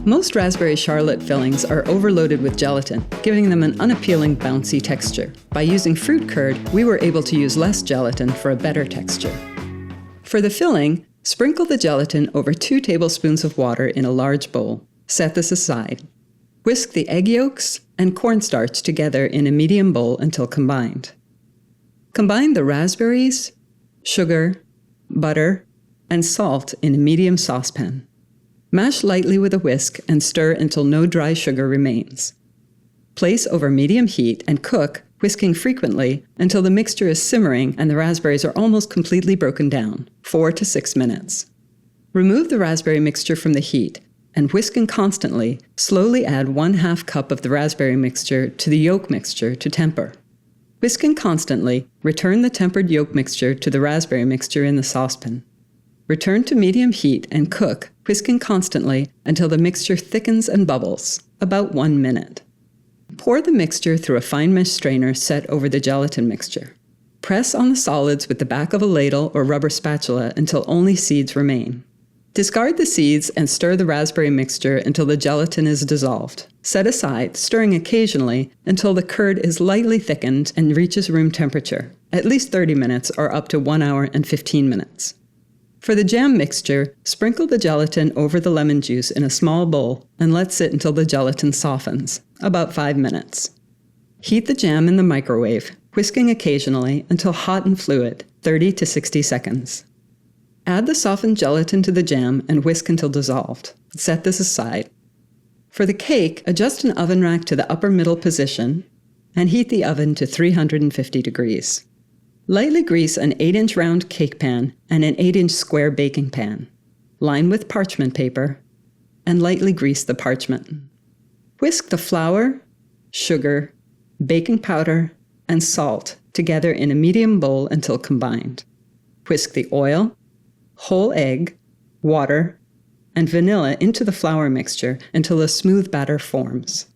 Most raspberry charlotte fillings are overloaded with gelatin, giving them an unappealing, bouncy texture. By using fruit curd, we were able to use less gelatin for a better texture. For the filling, sprinkle the gelatin over 2 tablespoons of water in a large bowl. Set this aside. Whisk the egg yolks and cornstarch together in a medium bowl until combined. Combine the raspberries, sugar, butter, and salt in a medium saucepan. Mash lightly with a whisk and stir until no dry sugar remains. Place over medium heat and cook, whisking frequently until the mixture is simmering and the raspberries are almost completely broken down, 4 to 6 minutes. Remove the raspberry mixture from the heat and whisking constantly, slowly add 1/2 cup of the raspberry mixture to the yolk mixture to temper. Whisking constantly, return the tempered yolk mixture to the raspberry mixture in the saucepan. Return to medium heat and cook, whisking constantly until the mixture thickens and bubbles, about 1 minute. Pour the mixture through a fine mesh strainer set over the gelatin mixture. Press on the solids with the back of a ladle or rubber spatula until only seeds remain. Discard the seeds and stir the raspberry mixture until the gelatin is dissolved. Set aside, stirring occasionally until the curd is lightly thickened and reaches room temperature, at least 30 minutes or up to 1 hour and 15 minutes. For the jam mixture, sprinkle the gelatin over the lemon juice in a small bowl and let sit until the gelatin softens, about 5 minutes. Heat the jam in the microwave, whisking occasionally until hot and fluid, 30 to 60 seconds. Add the softened gelatin to the jam and whisk until dissolved. Set this aside. For the cake, adjust an oven rack to the upper middle position and heat the oven to 350 degrees. Lightly grease an 8-inch round cake pan and an 8-inch square baking pan. Line with parchment paper and lightly grease the parchment. Whisk the flour, sugar, baking powder, and salt together in a medium bowl until combined. Whisk the oil, whole egg, water, and vanilla into the flour mixture until a smooth batter forms.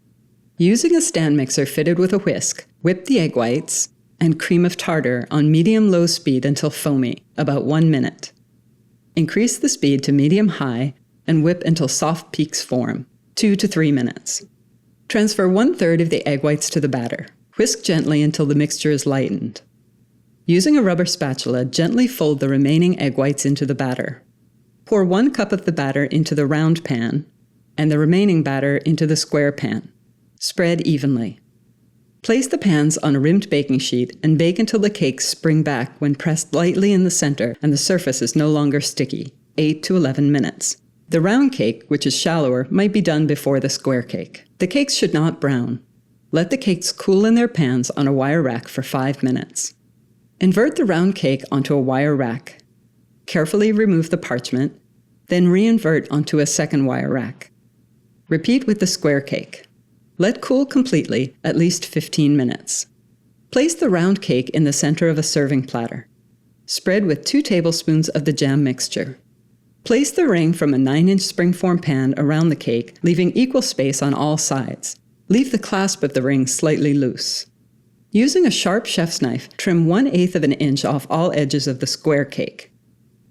Using a stand mixer fitted with a whisk, whip the egg whites and cream of tartar on medium-low speed until foamy, about 1 minute. Increase the speed to medium-high and whip until soft peaks form, 2 to 3 minutes. Transfer 1/3 of the egg whites to the batter. Whisk gently until the mixture is lightened. Using a rubber spatula, gently fold the remaining egg whites into the batter. Pour 1 cup of the batter into the round pan and the remaining batter into the square pan. Spread evenly. Place the pans on a rimmed baking sheet and bake until the cakes spring back when pressed lightly in the center and the surface is no longer sticky, 8 to 11 minutes. The round cake, which is shallower, might be done before the square cake. The cakes should not brown. Let the cakes cool in their pans on a wire rack for 5 minutes. Invert the round cake onto a wire rack. Carefully remove the parchment, then reinvert onto a second wire rack. Repeat with the square cake. Let cool completely, at least 15 minutes. Place the round cake in the center of a serving platter. Spread with 2 tablespoons of the jam mixture. Place the ring from a 9-inch springform pan around the cake, leaving equal space on all sides. Leave the clasp of the ring slightly loose. Using a sharp chef's knife, trim 1/8 of an inch off all edges of the square cake.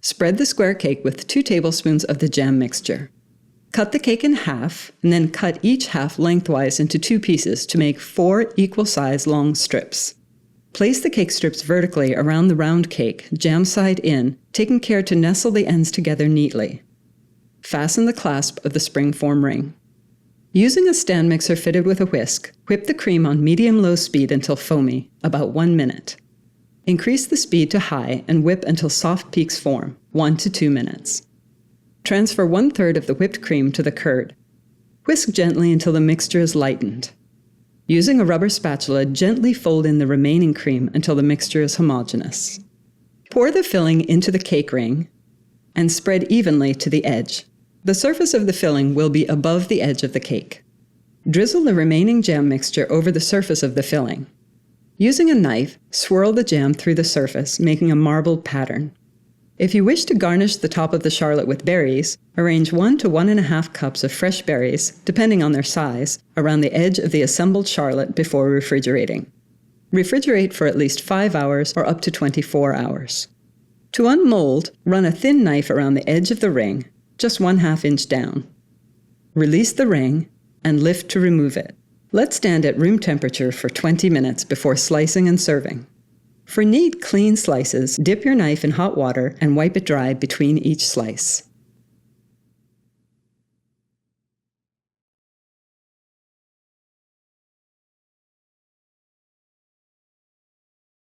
Spread the square cake with 2 tablespoons of the jam mixture. Cut the cake in half, and then cut each half lengthwise into 2 pieces to make 4 equal-size long strips. Place the cake strips vertically around the round cake, jam side in, taking care to nestle the ends together neatly. Fasten the clasp of the springform ring. Using a stand mixer fitted with a whisk, whip the cream on medium-low speed until foamy, about 1 minute. Increase the speed to high and whip until soft peaks form, 1 to 2 minutes. Transfer 1/3 of the whipped cream to the curd. Whisk gently until the mixture is lightened. Using a rubber spatula, gently fold in the remaining cream until the mixture is homogeneous. Pour the filling into the cake ring and spread evenly to the edge. The surface of the filling will be above the edge of the cake. Drizzle the remaining jam mixture over the surface of the filling. Using a knife, swirl the jam through the surface, making a marbled pattern. If you wish to garnish the top of the charlotte with berries, arrange 1 to 1.5 cups of fresh berries, depending on their size, around the edge of the assembled charlotte before refrigerating. Refrigerate for at least 5 hours or up to 24 hours. To unmold, run a thin knife around the edge of the ring, just 1/2 inch down. Release the ring and lift to remove it. Let stand at room temperature for 20 minutes before slicing and serving. For neat, clean slices, dip your knife in hot water and wipe it dry between each slice.